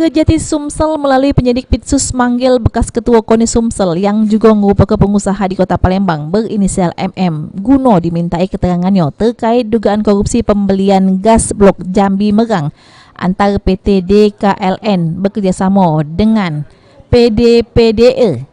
Kejati Sumsel melalui penyidik Pitsus manggil bekas ketua KONI Sumsel yang juga merupakan pengusaha di Kota Palembang berinisial MM guna dimintai keterangannya terkait dugaan korupsi pembelian gas blok Jambi Merang antara PT DKLN bekerjasama dengan PDPDE.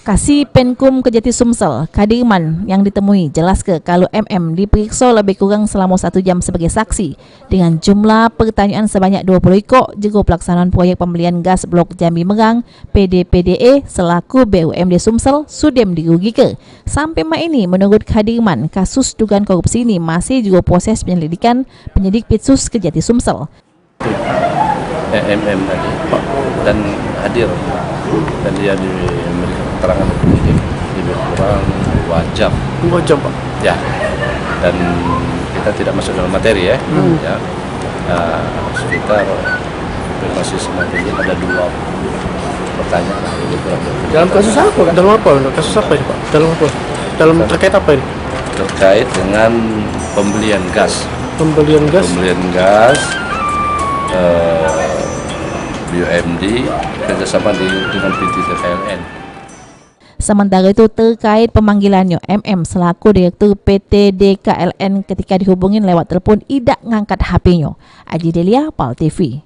Kasih Penkum Kejati Sumsel, Kadirman yang ditemui jelas ke kalau MM diperiksa lebih kurang selama 1 jam sebagai saksi dengan jumlah pertanyaan sebanyak 20 ikut juga pelaksanaan proyek pembelian gas blok Jambi Merang PDPDE selaku BUMD Sumsel sudem dirugikan. Sampai mak ini menurut Kadirman, kasus dugaan korupsi ini masih juga proses penyelidikan penyidik Pitsus Kejati Sumsel. MM tadi dan hadir dan dia diberi keterangan penyidik lebih kurang 2 jam. 2 jam Pak? Ya, dan kita tidak masuk dalam materi ya. Ya. Sekitar masih semakin ada 2 pertanyaan lebih kurang. Dalam kasus apa? Dalam apa? Kasus apa ini Pak? Dalam apa? Dalam terkait apa ini? Terkait dengan pembelian gas. Pembelian gas? Pembelian gas. BUMD kerjasama dengan PT DKLN. Sementara itu terkait pemanggilannya, MM selaku Direktur PT DKLN ketika dihubungin lewat telepon tidak ngangkat HP-nya. Aji Delia, PAL TV.